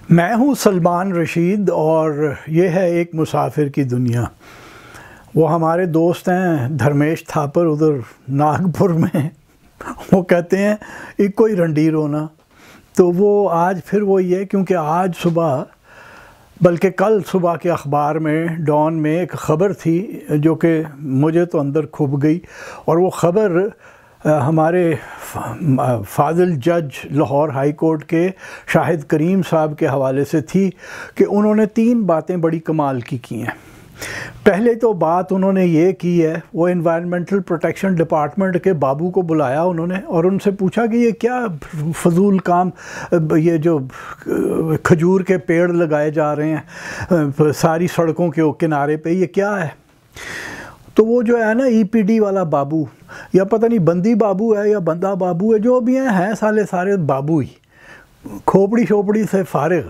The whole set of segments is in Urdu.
میں ہوں سلمان رشید اور یہ ہے ایک مسافر کی دنیا۔ وہ ہمارے دوست ہیں دھرمیش تھاپر ادھر ناگپور میں، وہ کہتے ہیں ایک کوئی رنڈی رونا، تو وہ آج پھر وہی ہے، کیونکہ آج صبح بلکہ کل صبح کے اخبار میں ڈان میں ایک خبر تھی جو کہ مجھے تو اندر کھب گئی، اور وہ خبر ہمارے فاضل جج لاہور ہائی کورٹ کے شاہد کریم صاحب کے حوالے سے تھی کہ انہوں نے 3 باتیں بڑی کمال کی ہیں۔ پہلے تو بات انہوں نے یہ کی ہے، وہ انوائرمنٹل پروٹیکشن ڈپارٹمنٹ کے بابو کو بلایا انہوں نے اور ان سے پوچھا کہ یہ کیا فضول کام، یہ جو کھجور کے پیڑ لگائے جا رہے ہیں ساری سڑکوں کے کنارے پہ، یہ کیا ہے؟ تو وہ جو ہے نا EPD والا بابو، یا پتہ نہیں بندی بابو ہے یا بندہ بابو ہے، جو بھی ہیں سارے بابو ہی، کھوپڑی شوپڑی سے فارغ۔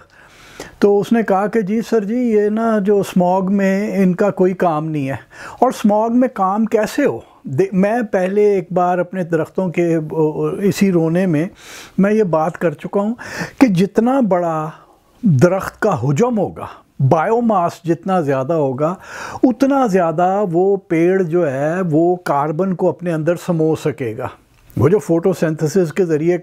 تو اس نے کہا کہ جی سر جی، یہ نا جو اسموگ میں ان کا کوئی کام نہیں ہے، اور اسموگ میں کام کیسے ہو؟ میں پہلے ایک بار اپنے درختوں کے اسی رونے میں یہ بات کر چکا ہوں کہ جتنا بڑا درخت کا حجم ہوگا، بائیو ماس جتنا زیادہ ہوگا، اتنا زیادہ وہ پیڑ جو ہے وہ کاربن کو اپنے اندر سمو سکے گا۔ وہ جو فوٹو سینتھسس کے ذریعے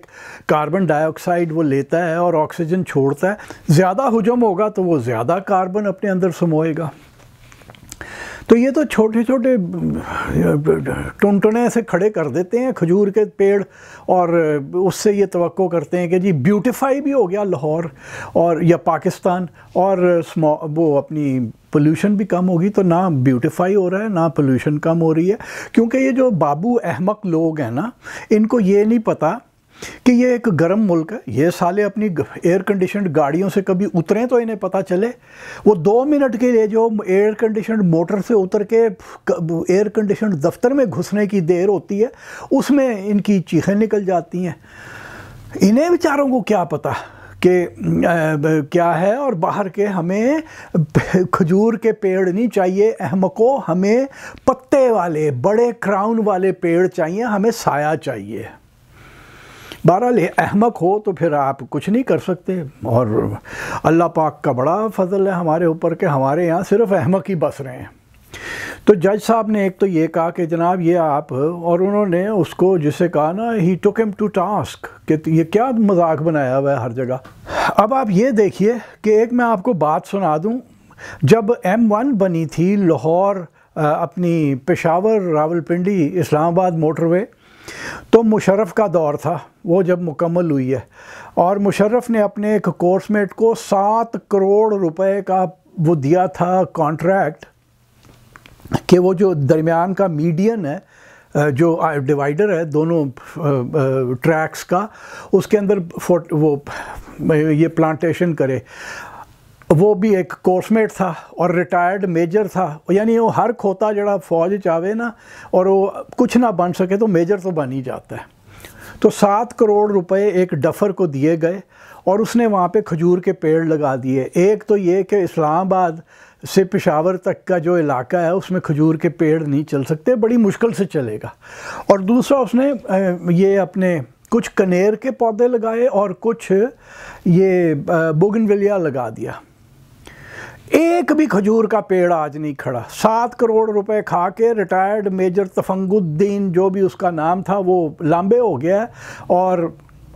کاربن ڈائی آکسائڈ وہ لیتا ہے اور آکسیجن چھوڑتا ہے، زیادہ حجم ہوگا تو وہ زیادہ کاربن اپنے اندر سموئے گا۔ تو یہ تو چھوٹے چھوٹے ٹنٹنے سے کھڑے کر دیتے ہیں کھجور کے پیڑ، اور اس سے یہ توقع کرتے ہیں کہ جی بیوٹیفائی بھی ہو گیا لاہور اور یا پاکستان، اور وہ اپنی پولیوشن بھی کم ہوگی۔ تو نہ بیوٹیفائی ہو رہا ہے نہ پولیوشن کم ہو رہی ہے، کیونکہ یہ جو بابو احمق لوگ ہیں نا، ان کو یہ نہیں پتہ کہ یہ ایک گرم ملک ہے۔ یہ سالے اپنی ایئر کنڈیشنڈ گاڑیوں سے کبھی اتریں تو انہیں پتہ چلے۔ وہ 2 منٹ کے لیے جو ایئر کنڈیشنڈ موٹر سے اتر کے ایئر کنڈیشنڈ دفتر میں گھسنے کی دیر ہوتی ہے، اس میں ان کی چیخیں نکل جاتی ہیں۔ انہیں بیچاروں کو کیا پتہ کہ کیا ہے، اور باہر کے ہمیں کھجور کے پیڑ نہیں چاہیے احمقوں، ہمیں پتے والے بڑے کراؤن والے پیڑ چاہیے، ہمیں سایہ چاہیے۔ بہرحال احمق ہو تو پھر آپ کچھ نہیں کر سکتے، اور اللہ پاک کا بڑا فضل ہے ہمارے اوپر کہ ہمارے یہاں صرف احمق ہی بس رہے ہیں۔ تو جج صاحب نے ایک تو یہ کہا کہ جناب یہ آپ، اور انہوں نے اس کو جسے کہا نا ہی ٹک ہم ٹو ٹاسک کہ یہ کیا مذاق بنایا ہوا ہے ہر جگہ۔ اب آپ یہ دیکھیے کہ ایک میں آپ کو بات سنا دوں، جب M1 بنی تھی لاہور اپنی پشاور راولپنڈی اسلام آباد موٹر وے، تو مشرف کا دور تھا، وہ جب مکمل ہوئی ہے، اور مشرف نے اپنے ایک کورس میٹ کو 7 کروڑ روپے کا وہ دیا تھا کانٹریکٹ کہ وہ جو درمیان کا میڈین ہے، جو ڈیوائیڈر ہے دونوں ٹریکس کا، اس کے اندر وہ یہ پلانٹیشن کرے۔ وہ بھی ایک کورس میٹ تھا اور ریٹائرڈ میجر تھا، یعنی وہ ہر کھوتا جڑا فوج چاہے نا اور وہ کچھ نہ بن سکے تو میجر تو بن ہی جاتا ہے۔ تو 7 کروڑ روپے ایک ڈفر کو دیے گئے، اور اس نے وہاں پہ کھجور کے پیڑ لگا دیے۔ ایک تو یہ کہ اسلام آباد سے پشاور تک کا جو علاقہ ہے اس میں کھجور کے پیڑ نہیں چل سکتے، بڑی مشکل سے چلے گا، اور دوسرا اس نے یہ اپنے کچھ کنیر کے پودے لگائے اور کچھ یہ بوگنویلیا لگا دیا۔ ایک بھی کھجور کا پیڑ آج نہیں کھڑا۔ 7 کروڑ روپے کھا کے ریٹائرڈ میجر تفنگ الدین جو بھی اس کا نام تھا وہ لامبے ہو گیا ہے، اور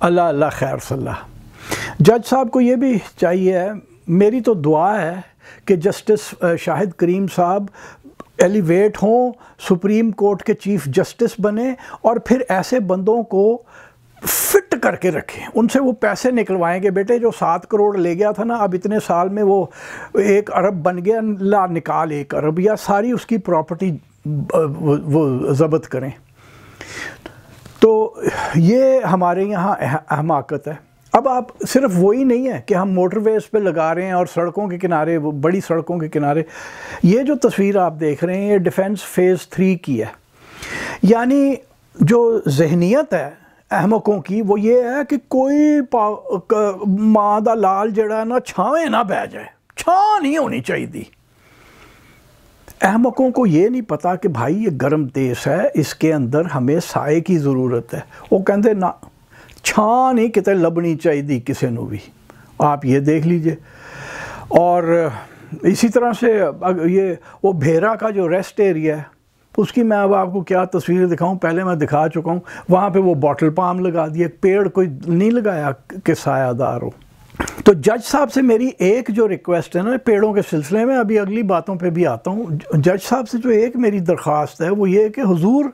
اللہ خیر صلی اللہ۔ جج صاحب کو یہ بھی چاہیے ہے، میری تو دعا ہے کہ جسٹس شاہد کریم صاحب ایلیویٹ ہوں، سپریم کورٹ کے چیف جسٹس بنے، اور پھر ایسے بندوں کو فٹ کر کے رکھیں، ان سے وہ پیسے نکلوائیں کہ بیٹے جو 7 کروڑ لے گیا تھا نا، اب اتنے سال میں وہ 1 ارب بن گیا، لا نکال 1 ارب، یا ساری اس کی پراپرٹی وہ ضبط کریں۔ تو یہ ہمارے یہاں حماقت ہے۔ اب آپ صرف وہی نہیں ہے کہ ہم موٹر ویز پہ لگا رہے ہیں اور سڑکوں کے کنارے، بڑی سڑکوں کے کنارے، یہ جو تصویر آپ دیکھ رہے ہیں یہ ڈیفنس فیز 3 کی ہے۔ یعنی جو ذہنیت ہے احمقوں کی وہ یہ ہے کہ کوئی ماں دا لال جڑا نا چھاویں نہ بہ جائے، چھاں نہیں ہونی چاہیے دی۔ احمقوں کو یہ نہیں پتا کہ بھائی یہ گرم دیس ہے، اس کے اندر ہمیں سائے کی ضرورت ہے۔ وہ کہندے نہ چھاں نہیں کتے لبنی چاہیے کسی نو بھی، آپ یہ دیکھ لیجئے. اور اسی طرح سے یہ وہ بھیرا کا جو ریسٹ ایریا ہے اس کی میں اب آپ کو کیا تصویر دکھاؤں، پہلے میں دکھا چکا ہوں. وہاں پہ وہ باٹل پام لگا دیا، پیڑ کوئی نہیں لگایا کہ سایہ دار ہو. تو جج صاحب سے میری ایک جو ریکویسٹ ہے نا پیڑوں کے سلسلے میں، ابھی اگلی باتوں پہ بھی آتا ہوں، جج صاحب سے جو ایک میری درخواست ہے وہ یہ ہے کہ حضور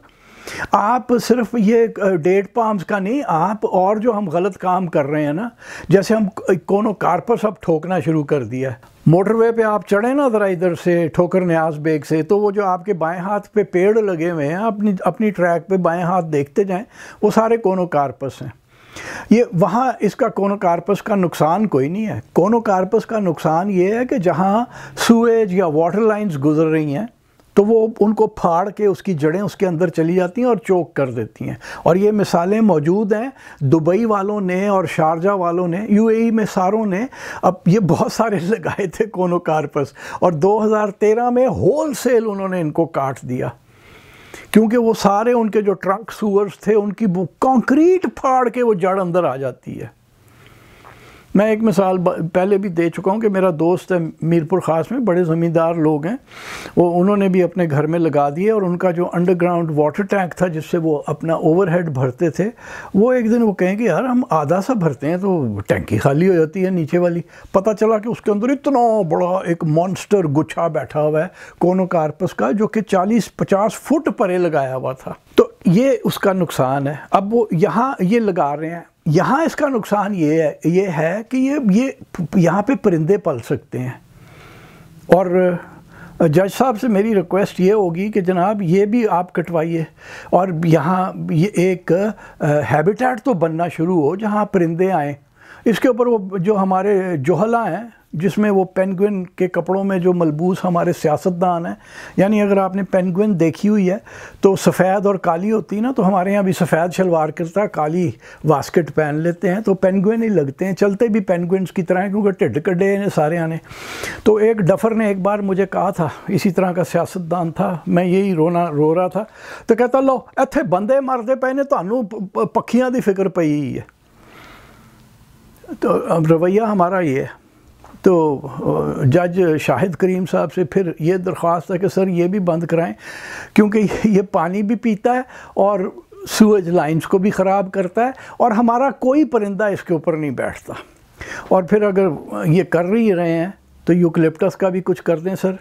آپ صرف یہ ڈیٹ پامز کا نہیں، آپ اور جو ہم غلط کام کر رہے ہیں نا، جیسے ہم کونو کارپس اب ٹھوکنا شروع کر دیا ہے. موٹر وے پہ آپ چڑھیں نا ذرا ادھر سے ٹھوکر نیاز بیگ سے، تو وہ جو آپ کے بائیں ہاتھ پہ پیڑ لگے ہوئے ہیں اپنی ٹریک پہ بائیں ہاتھ دیکھتے جائیں، وہ سارے کونو کارپس ہیں. یہ وہاں اس کا کونو کارپس کا نقصان کوئی نہیں ہے. کونو کارپس کا نقصان یہ ہے کہ جہاں سویج یا واٹر لائنز گزر رہی ہیں تو وہ ان کو پھاڑ کے اس کی جڑیں اس کے اندر چلی جاتی ہیں اور چوک کر دیتی ہیں. اور یہ مثالیں موجود ہیں، دبئی والوں نے اور شارجہ والوں نے، UAE میں ساروں نے اب یہ بہت سارے لگائے تھے کونو کارپس، اور 2013 میں ہول سیل انہوں نے ان کو کاٹ دیا، کیونکہ وہ سارے ان کے جو ٹرنک سورز تھے ان کی کانکریٹ پھاڑ کے وہ جڑ اندر آ جاتی ہے. میں ایک مثال پہلے بھی دے چکا ہوں کہ میرا دوست ہے میرپور خاص میں، بڑے زمیندار لوگ ہیں، انہوں نے بھی اپنے گھر میں لگا دیے، اور ان کا جو انڈر گراؤنڈ واٹر ٹینک تھا جس سے وہ اپنا اوور ہیڈ بھرتے تھے، وہ ایک دن وہ کہیں کہ یار ہم آدھا سا بھرتے ہیں تو ٹینکی خالی ہو جاتی ہے نیچے والی. پتہ چلا کہ اس کے اندر اتنا بڑا ایک مانسٹر گچھا بیٹھا ہوا ہے کونو کارپس کا، جو کہ 40-50 فٹ پرے لگایا ہوا تھا. تو یہ اس کا نقصان ہے. اب وہ یہاں یہ لگا رہے ہیں، یہاں اس کا نقصان یہ ہے کہ یہ یہاں پہ پرندے پل سکتے ہیں. اور جج صاحب سے میری ریکویسٹ یہ ہوگی کہ جناب یہ بھی آپ کٹوائیے، اور یہاں یہ ایک ہیبیٹیٹ تو بننا شروع ہو جہاں پرندے آئیں. اس کے اوپر وہ جو ہمارے جوہلا ہیں، جس میں وہ پینگوئن کے کپڑوں میں جو ملبوس ہمارے سیاستدان ہیں، یعنی اگر آپ نے پینگوئن دیکھی ہوئی ہے تو سفید اور کالی ہوتی نا، تو ہمارے یہاں بھی سفید شلوار کرتا، کالی واسکٹ پہن لیتے ہیں، تو پینگوئن ہی لگتے ہیں، چلتے بھی پینگوئنس کی طرح ہیں کیونکہ ٹھڈ کڈے ہیں سارے آنے. تو ایک ڈفر نے ایک بار مجھے کہا تھا، اسی طرح کا سیاستدان تھا، میں یہی رو رہا تھا، تو کہتا لو ایتھے بندے مرتے پے نے، تانوں پکھیاں دی فکر پئی ہی ہے. تو اب رویہ ہمارا یہ ہے. تو جج شاہد کریم صاحب سے پھر یہ درخواست ہے کہ سر یہ بھی بند کرائیں، کیونکہ یہ پانی بھی پیتا ہے اور سویج لائنز کو بھی خراب کرتا ہے، اور ہمارا کوئی پرندہ اس کے اوپر نہیں بیٹھتا. اور پھر اگر یہ کر ہی رہے ہیں تو یوکلپٹس کا بھی کچھ کر دیں سر،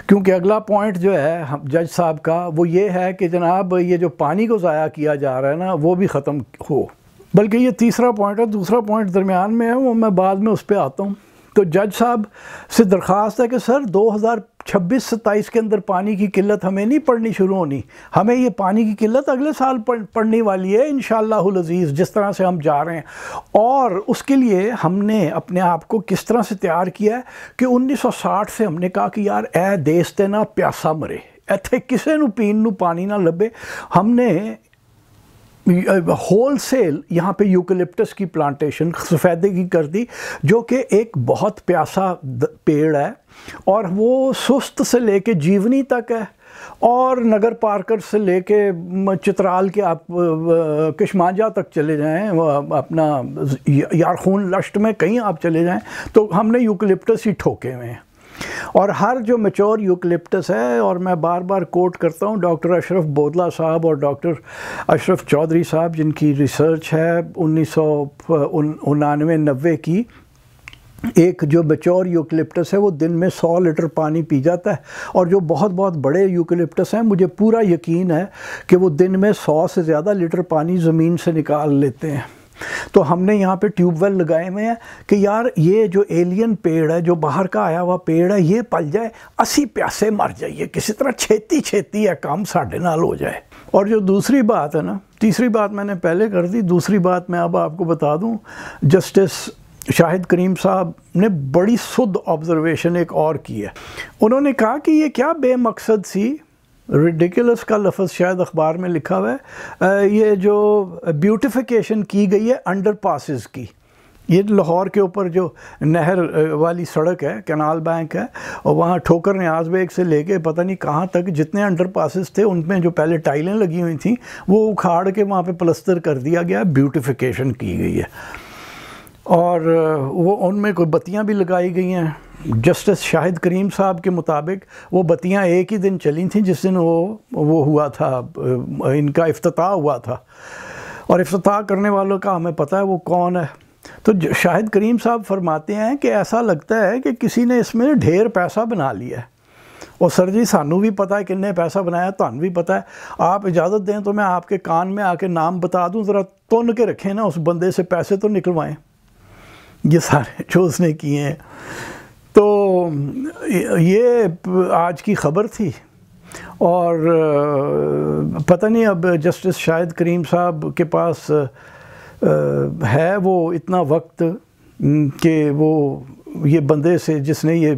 کیونکہ اگلا پوائنٹ جو ہے جج صاحب کا وہ یہ ہے کہ جناب یہ جو پانی کو ضائع کیا جا رہا ہے نا وہ بھی ختم ہو. بلکہ یہ تیسرا پوائنٹ ہے، دوسرا پوائنٹ درمیان میں ہے، وہ میں بعد میں اس پہ آتا ہوں. تو جج صاحب سے درخواست ہے کہ سر 2026-27 کے اندر پانی کی قلت ہمیں نہیں پڑنی شروع ہونی، ہمیں یہ پانی کی قلت اگلے سال پڑنے والی ہے انشاءاللہ العزیز، جس طرح سے ہم جا رہے ہیں. اور اس کے لیے ہم نے اپنے آپ کو کس طرح سے تیار کیا ہے کہ 1960 سے ہم نے کہا کہ یار اے دیس تے نہ پیاسا مرے، ایتھے کسے نو پین نو پانی نہ لبے. ہم نے ہول سیل یہاں پہ یوکلپٹس کی پلانٹیشن سفیدے کی کر دی، جو کہ ایک بہت پیاسا پیڑ ہے، اور وہ سست سے لے کے جیونی تک ہے، اور نگر پارکر سے لے کے چترال کے آپ کشمانجہ تک چلے جائیں، اپنا یارخون لشٹ میں کہیں آپ چلے جائیں تو ہم نے یوکلپٹس ہی ٹھوکے ہوئے ہیں. اور ہر جو میچور یوکلپٹس ہے، اور میں بار بار کوٹ کرتا ہوں ڈاکٹر اشرف بودلہ صاحب اور ڈاکٹر اشرف چودھری صاحب، جن کی ریسرچ ہے 1999-90 کی، ایک جو میچور یوکلپٹس ہے وہ دن میں 100 لیٹر پانی پی جاتا ہے، اور جو بہت بہت بڑے یوکلپٹس ہیں مجھے پورا یقین ہے کہ وہ دن میں 100 سے زیادہ لیٹر پانی زمین سے نکال لیتے ہیں. تو ہم نے یہاں پہ ٹیوب ویل لگائے ہوئے ہیں کہ یار یہ جو ایلین پیڑ ہے، جو باہر کا آیا ہوا پیڑ ہے، یہ پل جائے، اسی پیاسے مر جائیے، کسی طرح چھیتی ہے کام ساڑھے نال ہو جائے. اور جو دوسری بات ہے نا، تیسری بات میں نے پہلے کر دی، دوسری بات میں اب آپ کو بتا دوں. جسٹس شاہد کریم صاحب نے بڑی سد آبزرویشن ایک اور کی ہے. انہوں نے کہا کہ یہ کیا بے مقصد سی، ریڈیکولس کا لفظ شاید اخبار میں لکھا ہوا ہے، یہ جو بیوٹیفیکیشن کی گئی ہے انڈر پاسز کی. یہ لاہور کے اوپر جو نہر والی سڑک ہے، کینال بینک ہے، اور وہاں ٹھوکر نیاز بیگ سے لے کے پتہ نہیں کہاں تک جتنے انڈر پاسز تھے ان میں جو پہلے ٹائلیں لگی ہوئی تھیں وہ اکھاڑ کے وہاں پہ پلستر کر دیا گیا، بیوٹیفیکیشن کی گئی ہے. اور وہ ان میں کوئی بتیاں بھی لگائی گئی ہیں. جسٹس شاہد کریم صاحب کے مطابق وہ بتیاں ایک ہی دن چلی تھیں جس دن وہ ہوا تھا، ان کا افتتاح ہوا تھا، اور افتتاح کرنے والوں کا ہمیں پتہ ہے وہ کون ہے. تو شاہد کریم صاحب فرماتے ہیں کہ ایسا لگتا ہے کہ کسی نے اس میں ڈھیر پیسہ بنا لیا ہے. اور سر جی سانوں بھی پتہ ہے کنے پیسہ بنایا، تہن بھی پتہ ہے. آپ اجازت دیں تو میں آپ کے کان میں آ کے نام بتا دوں، ذرا تن کے رکھیں نا، اس بندے سے پیسے تو نکلوائیں یہ سارے جو اس نے کیے ہیں. تو یہ آج کی خبر تھی. اور پتہ نہیں اب جسٹس شاہد کریم صاحب کے پاس ہے وہ اتنا وقت کہ وہ یہ بندے سے جس نے یہ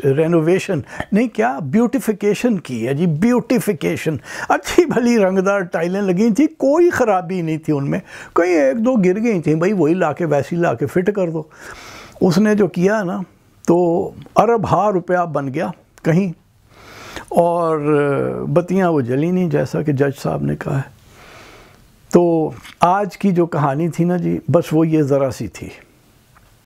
رینوویشن نہیں کیا بیوٹیفیکیشن کی ہے جی، بیوٹیفیکیشن، اچھی بھلی رنگدار ٹائلیں لگی تھیں، کوئی خرابی نہیں تھی ان میں، کوئی ایک دو گر گئی تھیں، بھائی وہی لا کے ویسی لا کے فٹ کر دو. اس نے جو کیا نا تو ارب ہا روپیہ بن گیا کہیں، اور بتیاں وہ جلی نہیں جیسا کہ جج صاحب نے کہا ہے. تو آج کی جو کہانی تھی نا جی، بس وہ یہ ذرا سی تھی.